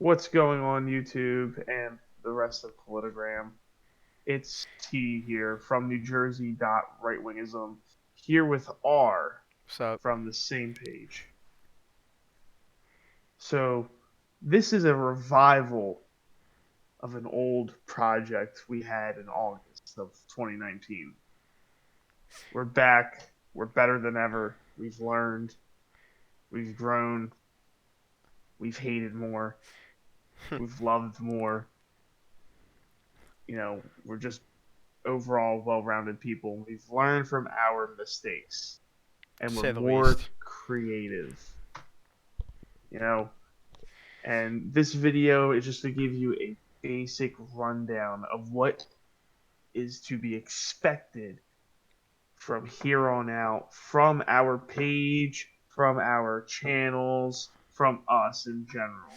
What's going on YouTube and the rest of Politigram? It's T here from New Jersey. Rightwingism here with R So, from the same page. So this is a revival of an old project we had in August of 2019. We're back. We're better than ever. We've learned. We've grown. We've hated more. We've loved more. We're just overall well-rounded people. We've learned from our mistakes, to and we're say the more least. creative. You know, and this video is just to give you a basic rundown of what is to be expected from here on out, from our page, from our channels, from us in general.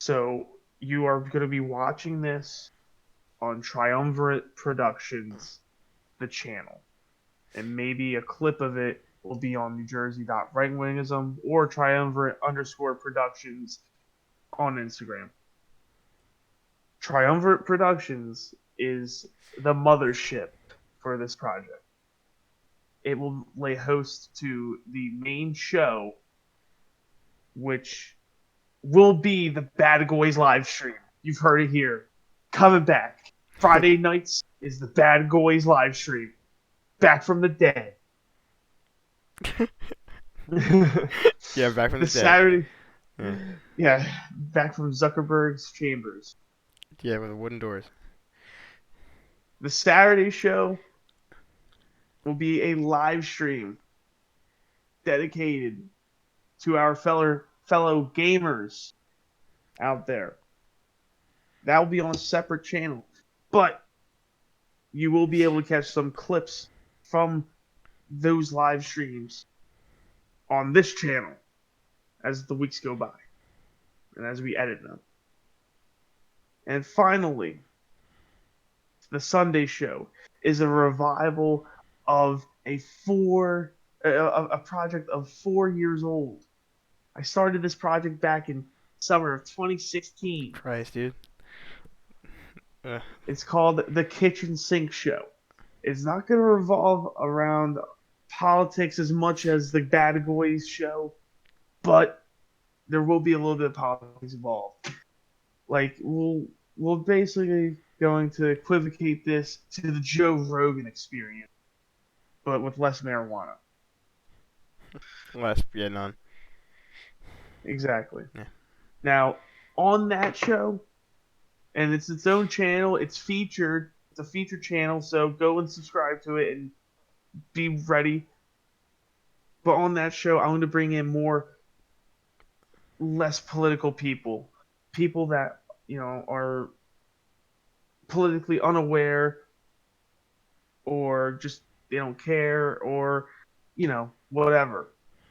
So you are going to be watching this on Triumvirate Productions, the channel. And maybe a clip of it will be on New Jersey.rightwingism or Triumvirate_Productions on Instagram. Triumvirate Productions is the mothership for this project. It will lay host to the main show, which will be the Bad Goys live stream. You've heard it here. Coming back. Friday nights is the Bad Goys live stream. Back from the dead. Yeah, back from The the dead. Saturday, Yeah, yeah, back from Zuckerberg's chambers. yeah, with the wooden doors. The Saturday show will be a live stream dedicated to our fellow gamers out there. That will be on a separate channel, but you will be able to catch some clips from those live streams on this channel as the weeks go by and as we edit them. And finally, the Sunday show is a revival of a project of 4 years old. I started this project back in summer of 2016. Christ, dude. It's called The Kitchen Sink Show. It's not going to revolve around politics as much as the Bad Boys show, but there will be a little bit of politics involved. Like we'll basically going to equivocate this to the Joe Rogan experience, but with less marijuana. Last, yeah, none. Exactly. Yeah. Now, on that show, and it's its own channel, it's featured. It's a featured channel, so go and subscribe to it and be ready. But on that show, I'm going to bring in less political people, people that are politically unaware, or just they don't care, or whatever.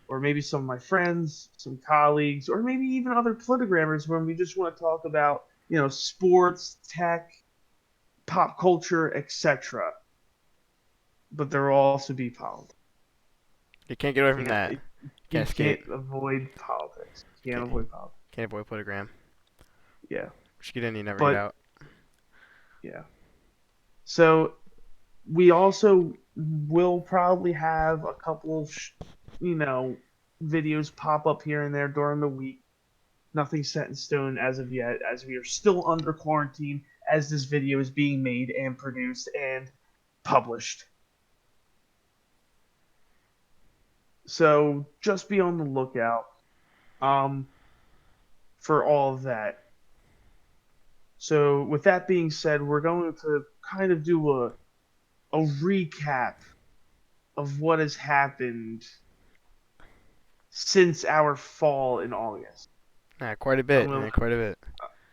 Or maybe some of my friends, some colleagues, or maybe even other politigrammers when we just want to talk about sports, tech, pop culture, etc. But there will also be politics. You can't get away from Can't that. you Can't escape. can't avoid politics. You can't Can't, avoid politics. can't avoid Politigram. Yeah, What you get in, you never get but out. yeah. So we also will probably have a couple of videos pop up here and there during the week. Nothing set in stone as of yet, as we are still under quarantine as this video is being made and produced and published. So just be on the lookout for all of that. So with that being said, we're going to kind of do a recap of what has happened since our fall in August. Yeah, quite a I'm bit. gonna Yeah, quite a bit.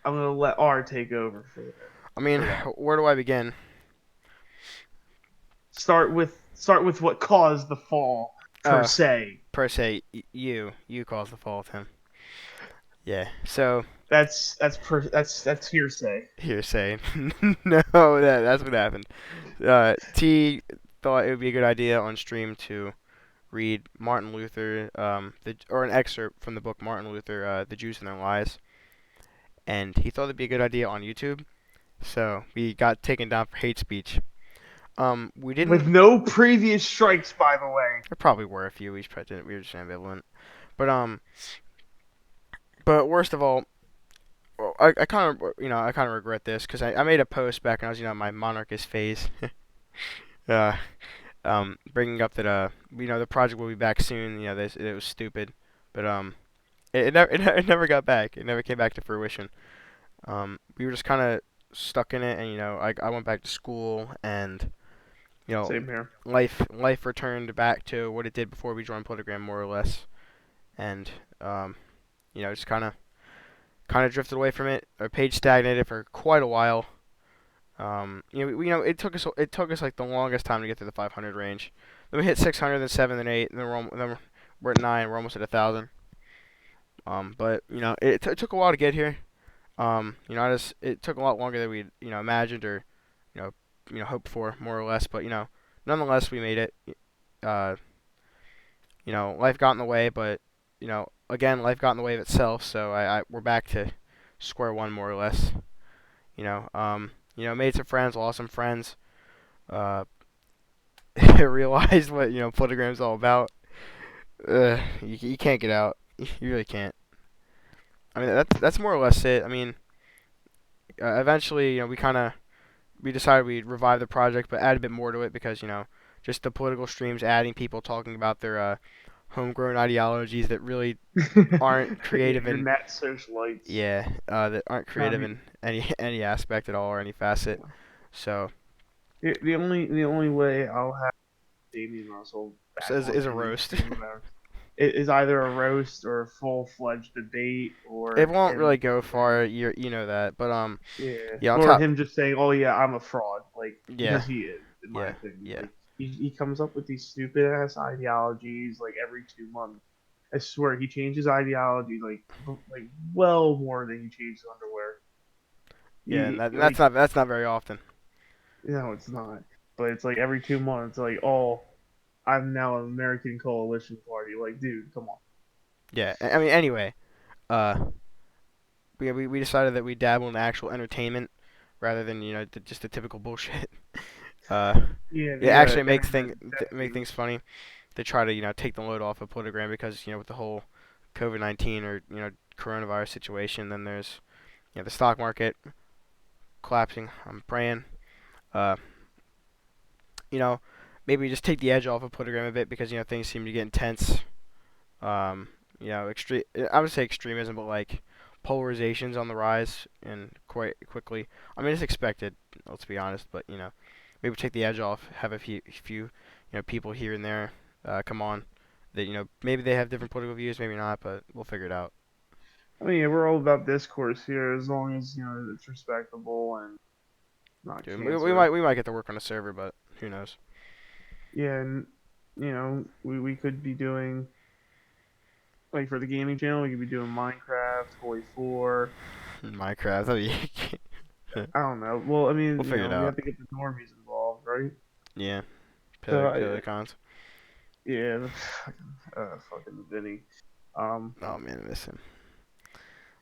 I'm gonna let R take over I mean, for that. where do I begin? Start with what caused the fall per Uh, se. per se, you caused the fall, Tim. Yeah. So That's hearsay. hearsay. No, that's what happened. T thought it would be a good idea on stream to read Martin Luther, or an excerpt from the book Martin Luther, The Jews and Their Lies, and he thought it'd be a good idea on YouTube. So we got taken down for hate speech. We With didn't. no previous strikes, by the way. There probably were a few. We just probably didn't. We were just ambivalent. But but worst of all, well, I kind of I kind of regret this because I made a post back when I was my monarchist phase. uh, bringing up that the project will be back soon. This it was stupid, but it never got back. It never came back to fruition. We were just kind of stuck in it, and I went back to school, and you know Same here. life returned back to what it did before we joined Politigram, more or less, and just kind of drifted away from it. Our page stagnated for quite a while. It took us like the longest time to get to the 500 range. Then we hit 600, then 7, then 8, and then we're at 9. We're almost at 1,000. But it took a while to get here. It took a lot longer than we imagined or you know hoped for, more or less. But nonetheless, we made it. Uh, life got in the way, but again, life got in the way of itself. So we're back to square one, more or less. Made some friends, lost some friends. Uh, realized what Photogram's all about. You can't get out. You really can't. I mean, that's more or less it. I mean, eventually, we decided we'd revive the project, but add a bit more to it because just the political streams, adding people talking about their homegrown ideologies that really aren't Yeah, creative your in net socialites. that aren't I creative mean, in any aspect at all or any facet. So, the only way I'll have Damien Russell so back is on a any roast. stream of ours is either a roast or a full fledged debate It or won't really him go saying far. You know that, but yeah, yeah, on or top, him just saying, "Oh yeah, I'm a fraud," like yeah, because he is, in my yeah, opinion. yeah, Like he comes up with these stupid ass ideologies like every 2 months. I swear he changes ideology like well more than he changes underwear. yeah, and Like that's not very often. no, it's not. But it's like every 2 months, like oh, I'm now an American Coalition Party. Like dude, come on. Yeah, I mean, anyway, uh, we decided that we dabble in actual entertainment rather than just the typical bullshit. Uh, Yeah, it the actually internet make deafening. things funny. They try to take the load off of Photogram because with the whole COVID-19 or coronavirus situation, then there's the stock market collapsing. I'm praying. Uh, you know, Maybe just take the edge off of Photogram a bit because things seem to get intense. Um, extreme. I would say extremism, but like polarization's on the rise and quite quickly. I mean, it's expected. Let's be honest, but maybe take the edge off. Have a few people here and there come on that maybe they have different political views, maybe not, but we'll figure it out. I mean, yeah, we're all about discourse here, as long as it's respectable and not Dude, we cancer. might get to work on a server, but who knows? Yeah, and we could be doing like for the gaming channel, we could be doing Minecraft, Toy 4. Minecraft. I don't know. Well, I mean, We'll figure it we out. have to get the normies involved, right? Yeah, So pillar cons. yeah, fucking Vinny. Um, Oh man, I miss him.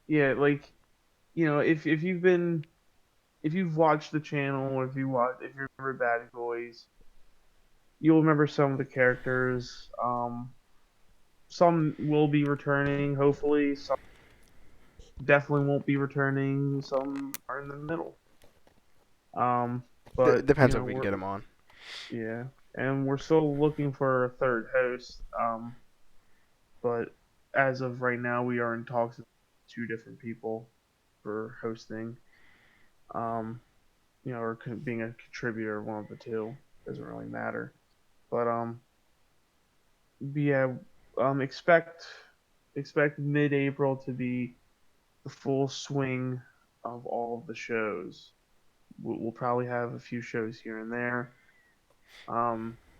yeah, like if you've watched the channel or if you remember Bad Boys, you'll remember some of the characters. Some will be returning, hopefully. Some definitely won't be returning. Some are in the middle. Um, but Depends if we can get him on. yeah, and we're still looking for a third host. But as of right now, we are in talks with two different people for hosting. Um, or being a contributor, one of the two doesn't really matter. But yeah, expect mid-April to be the full swing of all of the shows. We'll probably have a few shows here and there,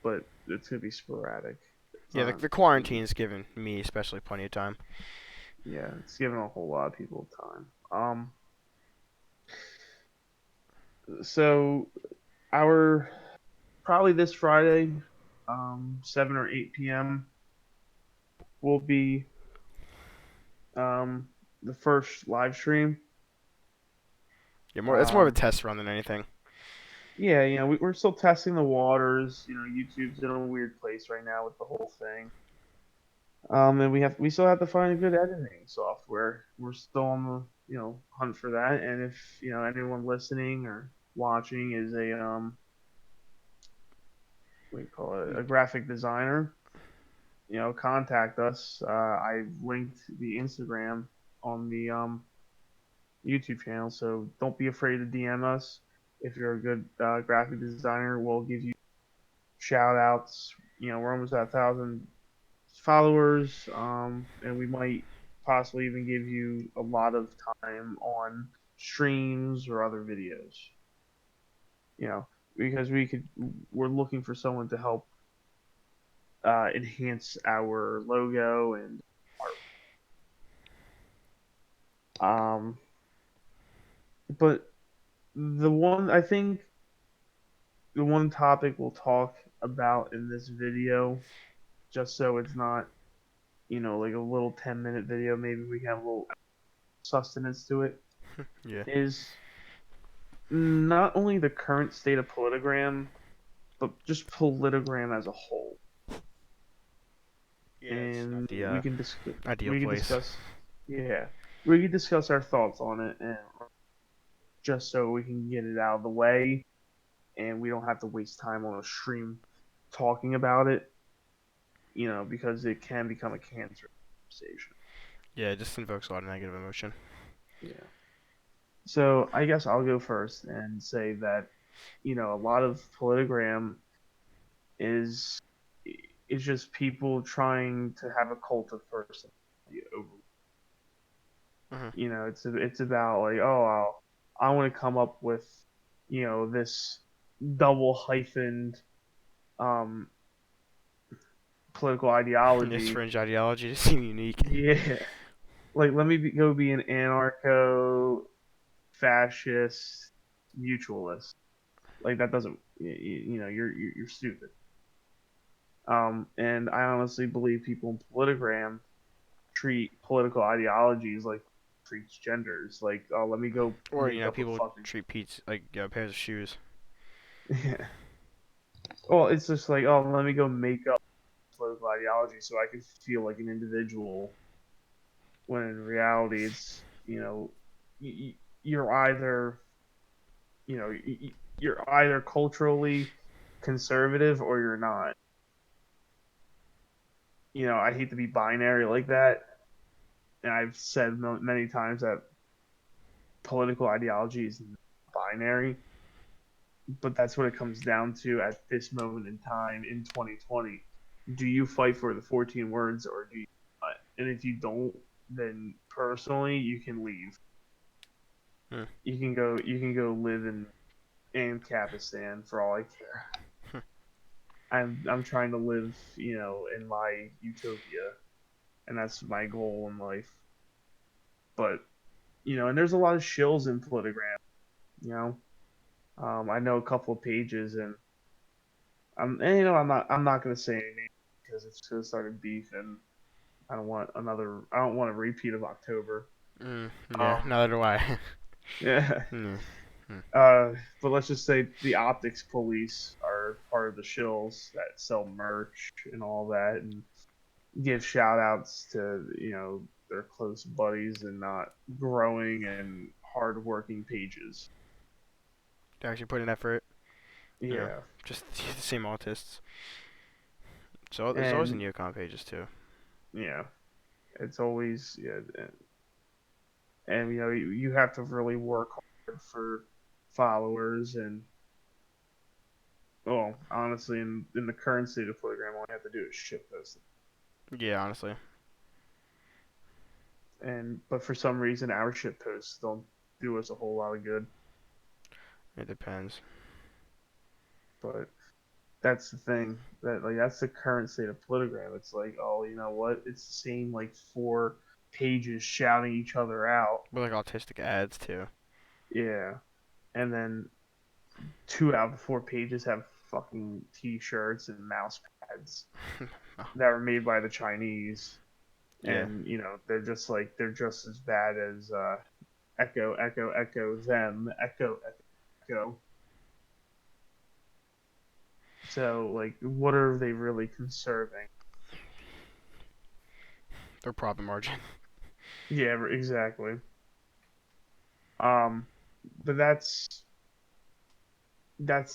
but it's gonna be sporadic. It's Yeah, not the gonna be. quarantine's given me especially plenty of time. Yeah, it's giving a whole lot of people time. So our probably this Friday. 7 or 8 p.m. will be um, the first live stream. Yeah, more. It's more of a Um, test run than anything. yeah, we're still testing the waters. YouTube's in a weird place right now with the whole thing. And we still have to find a good editing software. We're still on the hunt for that. And if anyone listening or watching is a what do you call it, a graphic designer, contact us. I linked the Instagram on the YouTube channel, so don't be afraid to DM us. If you're a good graphic designer, we'll give you shout outs. We're almost at 1,000 followers, and we might possibly even give you a lot of time on streams or other videos. You know, because we're looking for someone to help enhance our logo and art. But I think the one topic we'll talk about in this video, just so it's not like a little 10-minute video, maybe we have a little sustenance to it, Yeah. is not only the current state of Politigram, but just Politigram as a whole. Yeah, it's not And the ideal we can place. discuss, yeah, we can discuss our thoughts on it, and just so we can get it out of the way, and we don't have to waste time on a stream talking about it, because it can become a cancer conversation. Yeah, it just invokes a lot of negative emotion. Yeah. So I guess I'll go first and say that a lot of Politigram is is just people trying to have a cult of personality over. Hmm. It's about like, oh, I want to come up with this double hyphened um political This ideology. fringe ideology to seem unique. Yeah, like let me go be an anarcho fascist mutualist. Like that doesn't you're stupid. And I honestly believe people in Politigram treat political ideologies like treats genders. Like, oh, let me go Or make up a people fucking treat Pete's like pairs of shoes. yeah. Well, it's just like, oh, let me go make up political ideology so I can feel like an individual. When in reality, it's you're either you're either culturally conservative or you're not. I hate to be binary like that, and I've said many times that political ideology is not binary, but that's what it comes down to at this moment in time in 2020. Do you fight for the 14 words or do you not? And if you don't, then personally, you can leave. Hmm. You can go live in Ancapistan for all I care. I'm trying to live, in my utopia, and that's my goal in life. But and there's a lot of shills in Politigram. You know, I know a couple of pages, and I'm not gonna say any names because it's gonna start a beef, and I don't want a repeat of October. Yeah, Um, neither do I. yeah. Mm, mm. But let's just say the optics police are part of the shills that sell merch and all that, and give shout outs to their close buddies and not growing and hardworking pages. They actually put in effort. You know, Yeah, just the same autists. So there's always the and neocon pages too. yeah, it's always and you have to really work hard for followers. And well, honestly, in the current state of Telegram, all you have to do is ship post Yeah, honestly. it. And but for some reason, our ship posts don't do us a whole lot of good. It depends. But that's the thing, that like that's the current state of Telegram. It's like, oh, you know what? It's the same like four pages shouting each other out. But like autistic ads too. Yeah, and then two out of the four pages have fucking t-shirts and mouse pads Oh, that were made by the Chinese, yeah, and they're just as bad as Echo Echo Echo them Echo Echo Echo. So like, what are they really conserving? their profit margin. Yeah, exactly. Um, but that's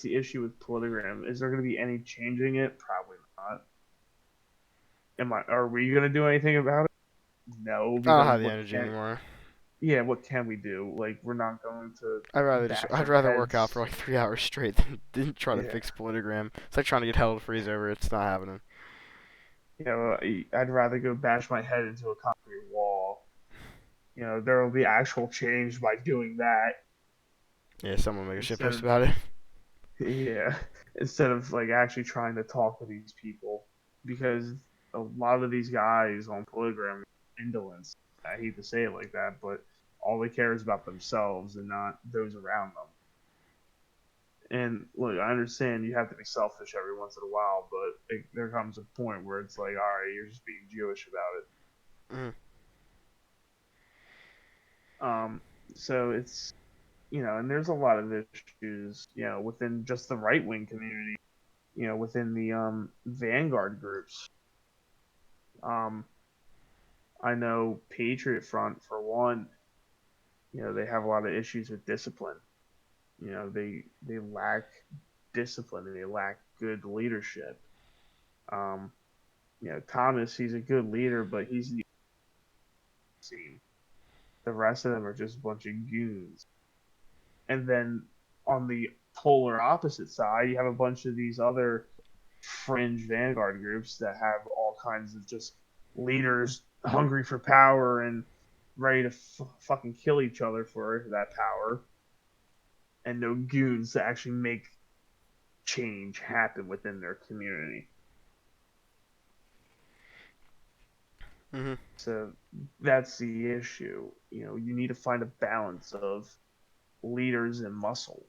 the issue with Polygram. Is there going to be any changing it? Probably not. Are we going to do anything about it? No, I don't because have the energy anymore. what can we do? Like, we're not going to bash I'd our rather work out for heads. like 3 hours straight than try to Yeah, fix Politogram. It's like trying to get hell to freeze over. It's not happening. I'd rather go bash my head into a concrete wall. There will be actual change by doing that Yeah, someone make a shit instead post of about it. yeah, instead of like actually trying to talk to these people, because a lot of these guys on Polygram are indolence. I hate to say it like that, but all they care is about themselves and not those around them. And look, I understand you have to be selfish every once in a while, but there comes a point where it's like, all right, you're just being Jewish about Mm, it. So and there's a lot of issues, within just the right wing community, within the Vanguard groups. Um, I know Patriot Front for one, they have a lot of issues with discipline. They lack discipline and they lack good leadership. Um, Thomas, he's a good leader, but he's the scene. The rest of them are just a bunch of goons. And then on the polar opposite side, you have a bunch of these other fringe vanguard groups that have all kinds of just leaders hungry for power and ready to fucking kill each other for that power, and no goons to actually make change happen within their community. hmm So that's the issue. You need to find a balance of leaders and muscle,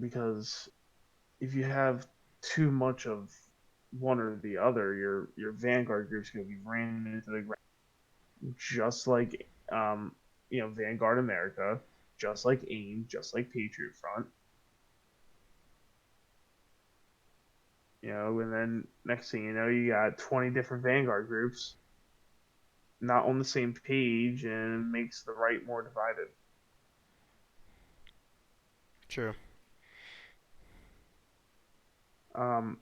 because if you have too much of one or the other, your vanguard group's going to be ran into the ground, just like Vanguard America, just like AIM, just like Patriot Front. And then next thing you know, you got 20 different Vanguard groups not on the same page, and makes the right more divided. True. Um,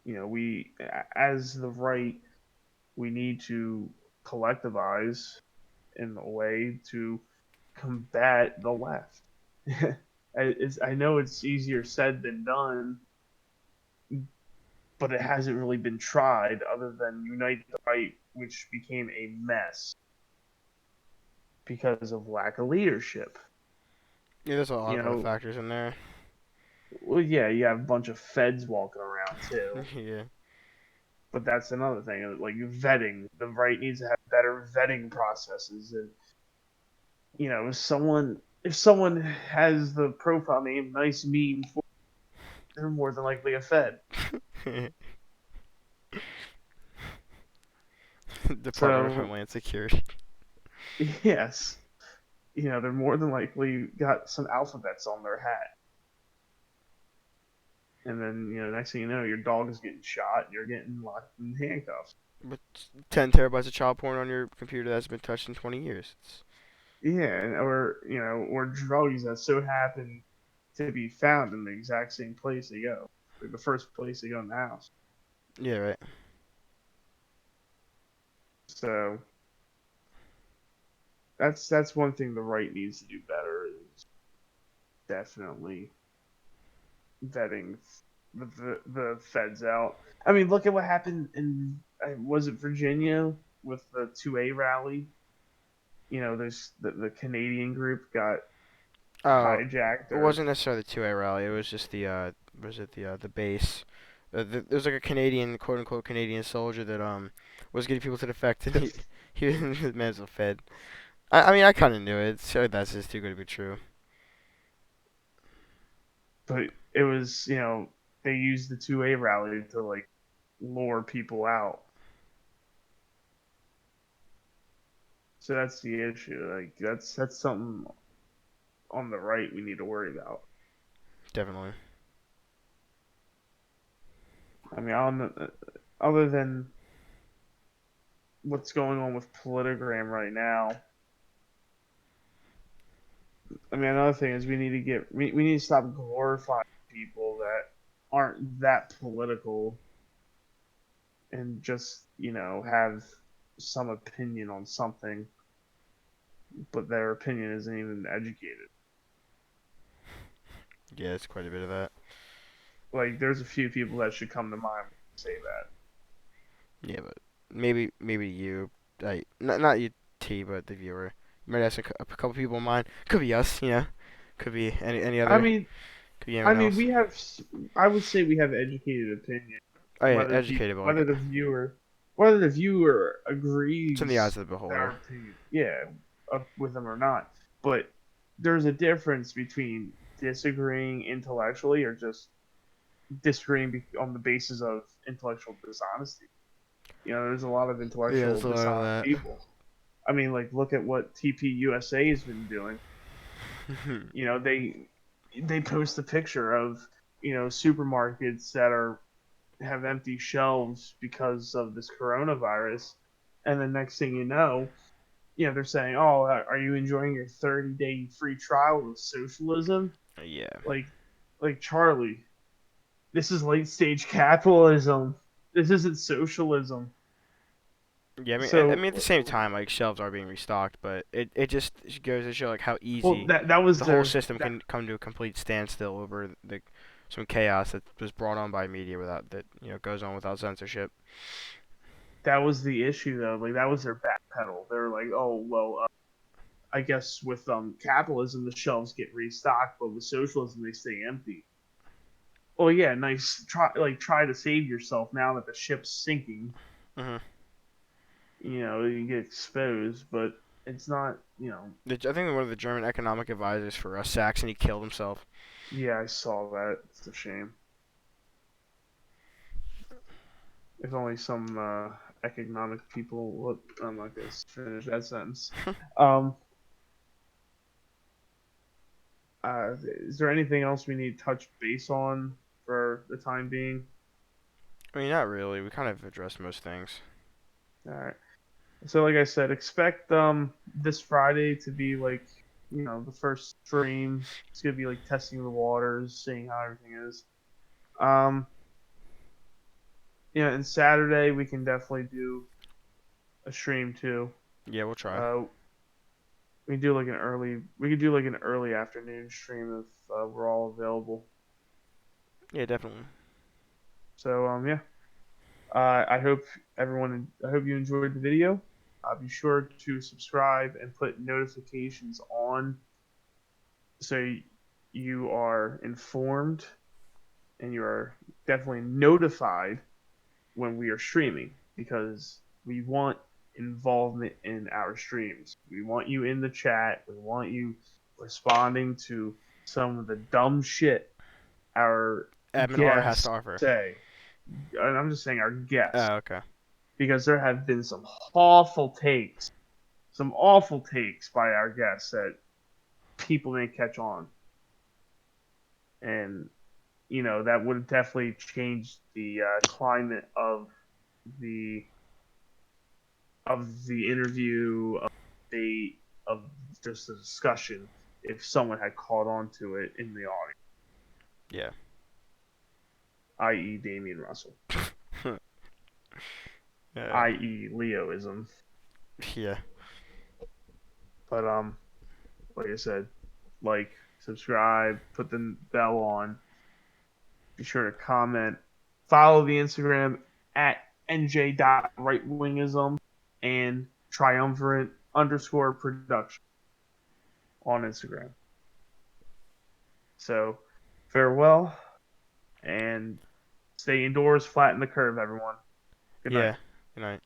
we as the right, we need to collectivize in a way to combat the left. I know it's easier said than done, but it hasn't really been tried other than Unite the Right, which became a mess because of lack of leadership. Yeah, there's a lot You of other know, factors in there. well, yeah, you have a bunch of feds walking around too, Yeah. but that's another thing. Like vetting, the right needs to have better vetting processes. And if someone has the profile name nice meme, they're more than likely a fed. Department of So Homeland Security. yes, they're more than likely got some alphabets on their hat. And then, next thing you know, your dog is getting shot and you're getting locked in handcuffs. With 10 terabytes of child porn on your computer that's been touched in 20 years. Yeah, or drugs that so happen to be found in the exact same place they go, like the first place they go in the house. Yeah, right. So that's one thing the right needs to do better, is definitely vetting the feds out. I mean, look at what happened in, was it Virginia with the 2A rally? There's the Canadian group got Oh, hijacked, it or wasn't necessarily the 2A rally. It was just was it the base? There was like a Canadian, quote unquote Canadian soldier that was getting people to defect, and he def- he was the man's a Fed. I mean, I kind of knew it, so that's just too good to be true. but it was, they use the 2A rally to like lure people out. So that's the issue. Like that's something on the right we need to worry about. Definitely. I mean, I don't, other than what's going on with Politigram right now, I mean, another thing is we need to stop glorifying people that aren't that political and just have some opinion on something, but their opinion isn't even educated. Yeah, it's quite a bit of that. Like, there's a few people that should come to mind when you say that. Yeah, but maybe you, not you, T, but the viewer. You might ask a couple people in mind. Could be us, you know. Could be any I other. mean, Could be I anyone mean, else. we have. I would say we have educated opinion. Oh yeah, educatable. Like Whether whether the viewer it's in the eyes agrees of the with beholder. our opinion, yeah, with them or not. But there's a difference between disagreeing intellectually or just disagreeing on the basis of intellectual dishonesty. There's a lot of Yeah, intellectual there's a lot of dishonest that. people. I mean, like, look at what TPUSA has been doing. You know, they post a picture of supermarkets that are have empty shelves because of this coronavirus, and the next thing they're saying, "Oh, are you enjoying your 30-day free trial of socialism?" Yeah. Like, Charlie, this is late stage capitalism. This isn't socialism. Yeah, I So, mean, at the same time, like shelves are being restocked, but it just goes to show like how well, easy that was the whole their system can come to a complete standstill over the some chaos that was brought on by media without that goes on without censorship. that was the issue though. Like, that was their backpedal. They were like, "Oh well, I guess with capitalism the shelves get restocked, but with socialism they stay empty." Well, yeah, nice. Try to save yourself now that the ship's sinking. hmm You get exposed, but it's not. I think one of the German economic advisors for Saxony killed himself. Yeah, I saw that. It's a shame. If only some economic people. Look, I'm not gonna finish that sentence. Um, is there anything else we need to touch base on for the time being? I mean, not really. We kind of addressed most things. All right. So, like I said, expect this Friday to be like the first stream. It's gonna be like testing the waters, seeing how everything is. Um, and Saturday we can definitely do a stream too. Yeah, we'll try. Uh, we could do like an early afternoon stream if we're all available. Yeah, definitely. So yeah, I hope you enjoyed the video. Be sure to subscribe and put notifications on so you are informed and you are definitely notified when we are streaming because we want involvement in our streams. We want you in the chat. We want you responding to some of the dumb shit our Admin R has to guests offer. say. And I'm just saying our guests Oh, okay. because there have been some awful takes by our guests that people didn't catch on. And that would have definitely changed the climate the the interview, of the debate, of just the discussion if someone had caught on to it in the audience, Yeah. i.e., Damian Russell, Yeah. i.e., Leoism. Yeah. But like I said, subscribe, put the bell on, be sure to comment, follow the Instagram at nj.rightwingism and triumvirate underscore production on Instagram. So farewell and stay indoors, flatten the curve, everyone. Good night. Yeah. Good night.